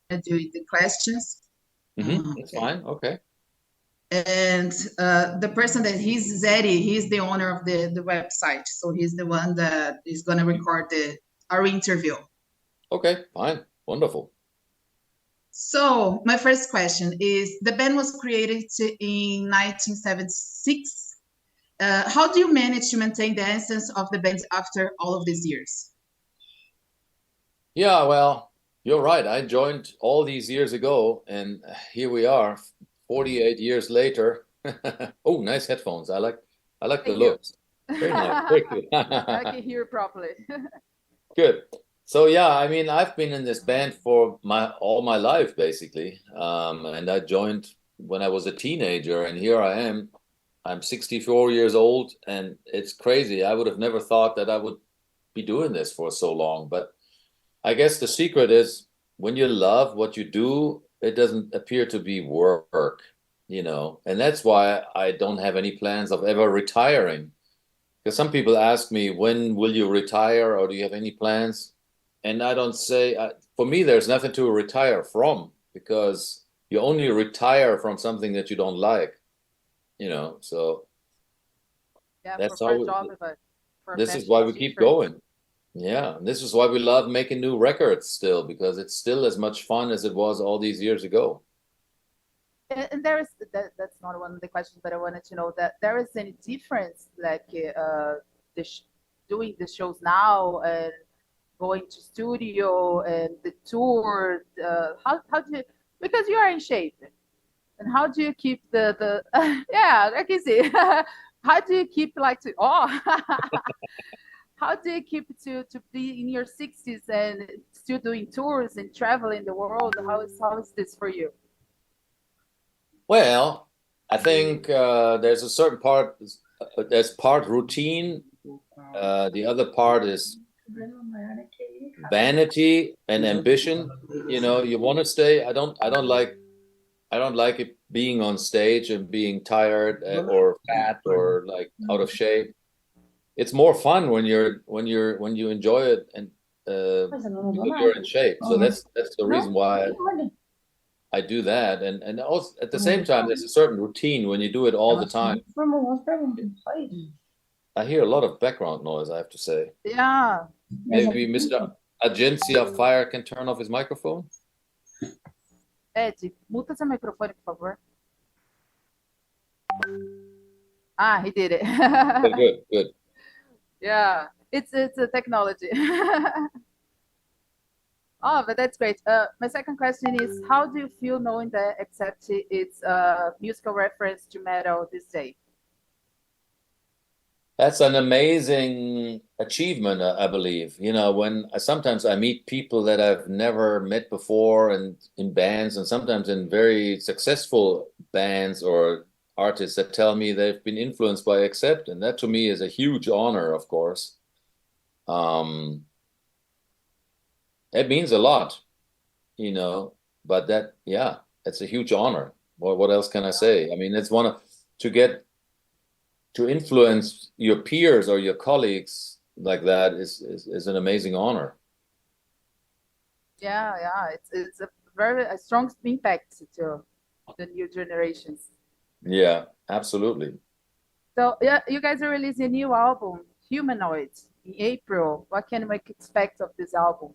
to do the questions. That's fine. Okay. And the person that he's Zeddy, he's the owner of the website. So he's the one that is going to record our interview. Okay, fine. Wonderful. So my first question is, the band was created in 1976. How do you manage to maintain the essence of the band after all of these years? Yeah, well, you're right. I joined all these years ago, and here we are, 48 years later. Oh, nice headphones. I like the Thank looks. Very nice. Thank you. I can hear properly. Good. So yeah, I mean, I've been in this band for all my life basically, and I joined when I was a teenager, and here I am. I'm 64 years old, and it's crazy. I would have never thought that I would be doing this for so long, but I guess the secret is when you love what you do, it doesn't appear to be work, and that's why I don't have any plans of ever retiring. Because some people ask me, when will you retire, or do you have any plans? And I don't say, for me, there's nothing to retire from, because you only retire from something that you don't like, so Yeah, that's for a how, job, for a this is passion, why it's we keep different. going. Yeah, and this is why we love making new records still, because it's still as much fun as it was all these years ago. And there is that's not one of the questions, but I wanted to know that there is any difference, like the doing the shows now and going to studio and the tour. How do you, because you are in shape, and how do you keep the yeah, I can see. How do you keep like to how do you keep to be in your 60s and still doing tours and traveling the world? How is this for you? Well, I think there's a certain part, there's part routine. The other part is vanity and ambition. You want to stay. I don't like it being on stage and being tired or fat or like out of shape. It's more fun when you enjoy it and because you're in shape. So that's the reason why I do that. And also at the same time, there's a certain routine when you do it all the time. I hear a lot of background noise, I have to say. Yeah. Maybe Mr. Agencia Fire can turn off his microphone. Ed, muta seu microfone, por favor. Ah, he did it. Good, good. Yeah, it's a technology. Oh, but that's great. My second question is, how do you feel knowing that Accept it's a musical reference to metal this day? That's an amazing achievement, I believe. When sometimes I meet people that I've never met before and in bands, and sometimes in very successful bands or artists that tell me they've been influenced by Accept, and that to me is a huge honor, of course. It means a lot, but yeah, it's a huge honor. What else can I say? I mean, it's to get to influence your peers or your colleagues like that is an amazing honor. Yeah, it's a very strong impact to the new generations. Yeah, absolutely. So yeah, you guys are releasing a new album, Humanoid, in April. What can we expect of this album?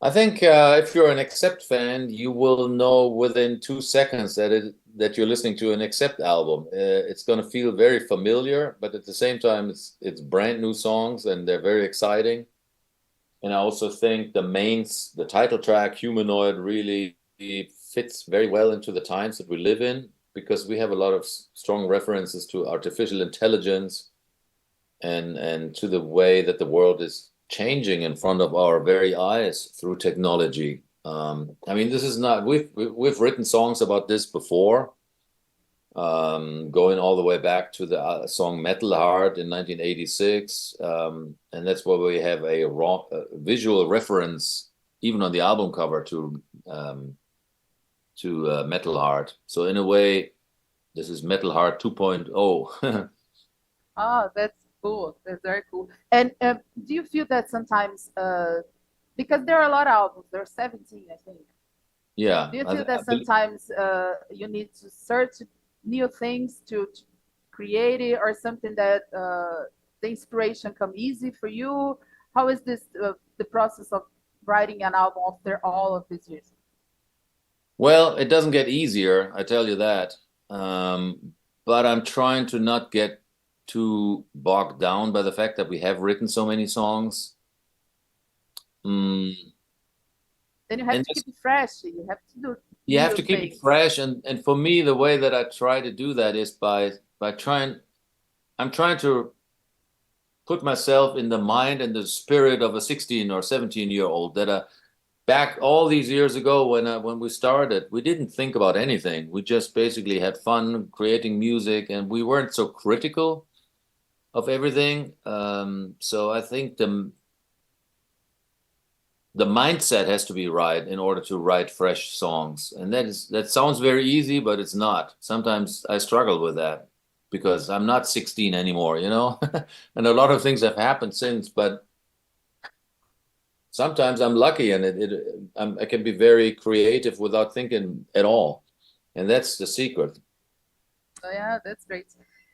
I think if you're an Accept fan, you will know within 2 seconds that you're listening to an Accept album. It's going to feel very familiar, but at the same time, it's brand new songs and they're very exciting. And I also think the title track, Humanoid, really fits very well into the times that we live in, because we have a lot of strong references to artificial intelligence and to the way that the world is changing in front of our very eyes through technology. I mean, this is not, we've written songs about this before, going all the way back to the song Metal Heart in 1986. And that's where we have a visual reference, even on the album cover, to Metal Heart. So in a way, this is Metal Heart 2.0. Oh, that's cool. That's very cool. And do you feel that sometimes Because there are a lot of albums. There are 17, I think. Yeah. Do you feel that sometimes you need to search new things to create it, or something that the inspiration come easy for you? How is this the process of writing an album after all of these years? Well, it doesn't get easier, I tell you that. But I'm trying to not get too bogged down by the fact that we have written so many songs. Then you have to keep it fresh. You have to do. You have to keep it fresh, and for me, the way that I try to do that is by trying. I'm trying to put myself in the mind and the spirit of a 16 or 17-year-old that back all these years ago when we started, we didn't think about anything. We just basically had fun creating music, and we weren't so critical of everything. So I think the mindset has to be right in order to write fresh songs. And that sounds very easy, but it's not. Sometimes I struggle with that because I'm not 16 anymore, you know? And a lot of things have happened since, but sometimes I'm lucky and I can be very creative without thinking at all. And that's the secret. Oh, yeah, that's great.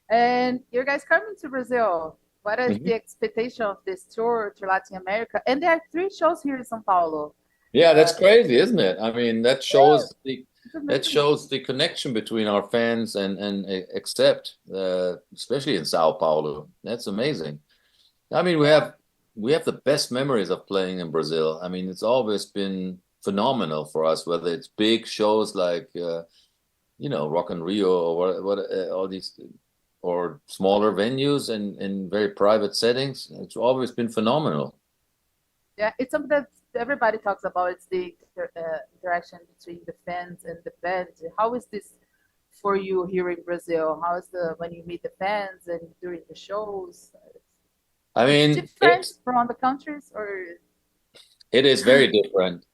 And you guys coming to Brazil. What is the expectation of this tour to Latin America? And there are 3 shows here in São Paulo. Yeah, that's crazy, isn't it? I mean, that shows the connection between our fans and accept, especially in São Paulo. That's amazing. I mean, we have the best memories of playing in Brazil. I mean, it's always been phenomenal for us, whether it's big shows like, Rock in Rio or what all these, or smaller venues and in very private settings. It's always been phenomenal. Yeah, it's something that everybody talks about. It's the interaction between the fans and the band. How is this for you here in Brazil? How is when you meet the fans and during the shows? I mean, different from other countries, or it is very different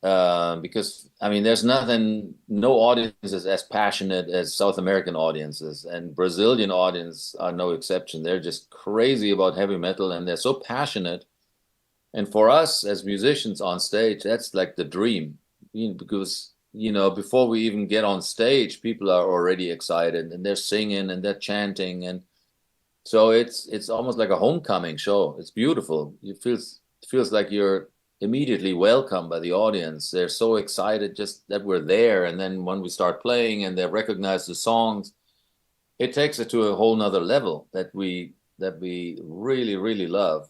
because I mean, there's no audience is as passionate as South American audiences, and Brazilian audience are no exception. They're just crazy about heavy metal, and they're so passionate. And for us as musicians on stage, that's like the dream, because before we even get on stage, people are already excited and they're singing and they're chanting, and so it's almost like a homecoming show. It's beautiful. It feels like you're immediately welcomed by the audience. They're so excited just that we're there, and then when we start playing and they recognize the songs, it takes it to a whole nother level that we really, really love.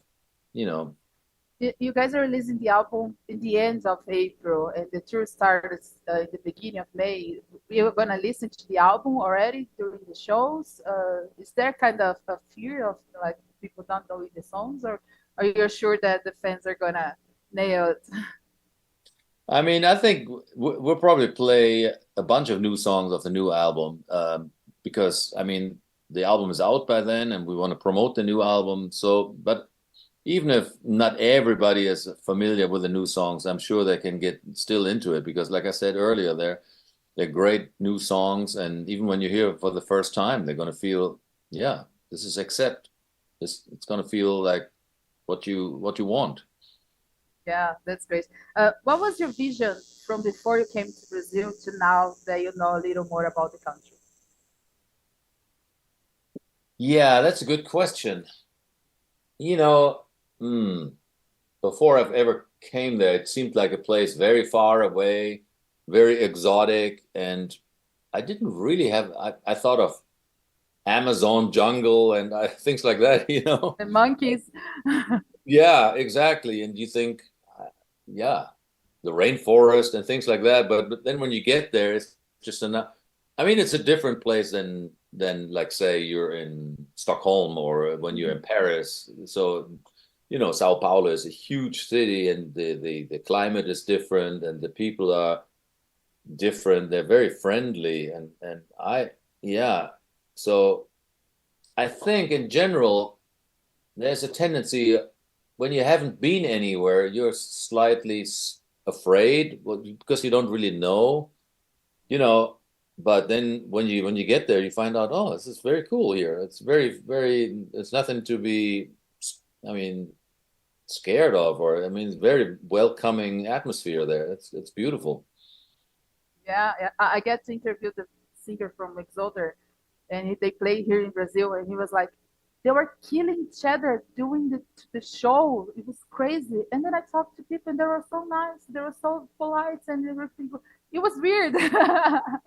You guys are releasing the album in the end of April, and the tour starts at the beginning of May. We are gonna listen to the album already during the shows. Is there kind of a fear of like people don't know the songs, or are you sure that the fans are gonna nail it? I mean, I think we'll probably play a bunch of new songs of the new album because I mean the album is out by then, and we want to promote the new album. So, but even if not everybody is familiar with the new songs, I'm sure they can get still into it because, like I said earlier, they're great new songs, and even when you hear it for the first time, they're going to feel, yeah, this is accept. It's going to feel like what you want. Yeah, that's great. What was your vision from before you came to Brazil to now that you know a little more about the country? Yeah, that's a good question. Before I've ever came there, it seemed like a place very far away, very exotic, and I didn't really have. I thought of Amazon jungle and things like that. The monkeys. Yeah, exactly. And you think, yeah, the rainforest and things like that. But then when you get there, it's just enough. I mean, it's a different place than like say you're in Stockholm or when you're in Paris. So, Sao Paulo is a huge city, and the climate is different, and the people are different. They're very friendly, and So I think in general, there's a tendency when you haven't been anywhere, you're slightly afraid because you don't really know, But then when you get there, you find out, oh, this is very cool here. It's very, very. It's nothing to be. I mean, scared of, or I mean, it's very welcoming atmosphere there. It's beautiful. Yeah, I get to interview the singer from Exoder, and they play here in Brazil, and he was like, they were killing each other doing the show. It was crazy. And then I talked to people, and they were so nice, they were so polite, and everything. It was weird.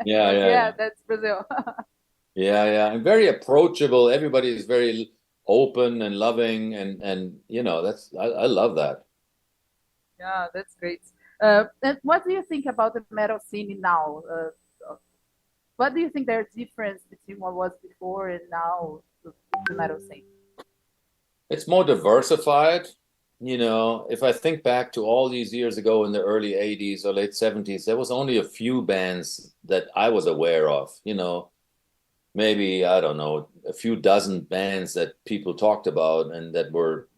Yeah, that's Brazil. Yeah, and very approachable. Everybody is very open and loving, and you know, that's I love that. Yeah, that's great. And what do you think about the metal scene now? What do you think there's difference between what was before and now, the metal scene? It's more diversified. You know, if I think back to all these years ago in the early 80s or late 70s, there was only a few bands that I was aware of, you know, maybe, I don't know, a few dozen bands that people talked about and that were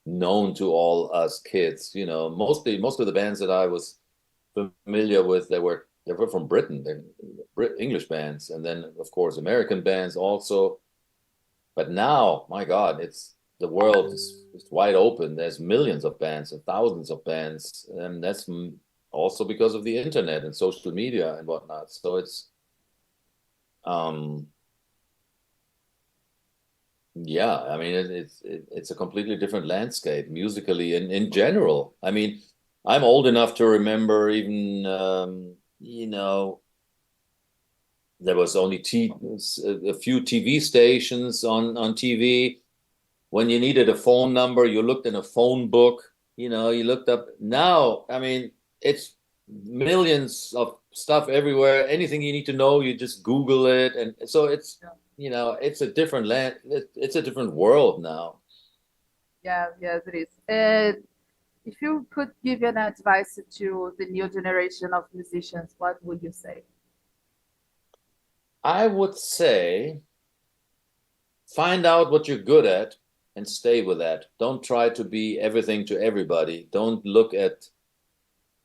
known to all us kids, you know. Most of the bands that I was familiar with, they were from Britain. They're English bands, and then of course American bands also. But now, my God, the world is wide open. There's millions of bands and thousands of bands, and that's also because of the internet and social media and whatnot. So it's yeah, I mean, it's a completely different landscape musically and in general. I mean, I'm old enough to remember even, you know, there was only a few TV stations on TV. When you needed a phone number, you looked in a phone book, you know, you looked up. Now, I mean, it's millions of stuff everywhere. Anything you need to know, you just Google it. And so it's, you know, it's a different land. It's a different world now. Yeah, yes, it is. And if you could give an advice to the new generation of musicians, what would you say? I would say find out what you're good at and stay with that. Don't try to be everything to everybody. Don't look at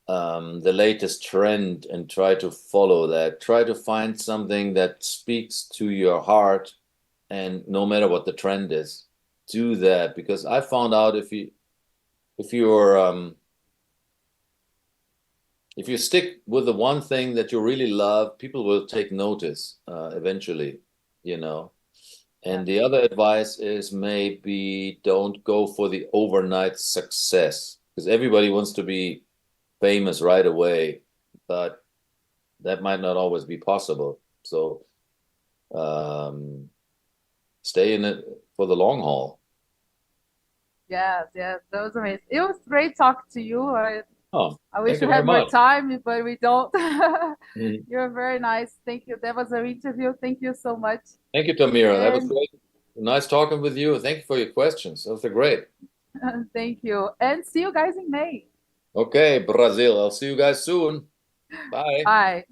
the latest trend and try to follow that. Try to find something that speaks to your heart, and no matter what the trend is, do that. Because I found out if you stick with the one thing that you really love, people will take notice eventually, you know. And the other advice is maybe don't go for the overnight success, because everybody wants to be famous right away, but that might not always be possible. So stay in it for the long haul. Yes, that was amazing. It was great talking to you. I wish we had more time, but we don't. You're very nice. Thank you. That was our interview. Thank you so much. Thank you, Tamira. That was great. Nice talking with you. Thank you for your questions. Those are great. Thank you. And see you guys in May. Okay, Brazil. I'll see you guys soon. Bye. Bye.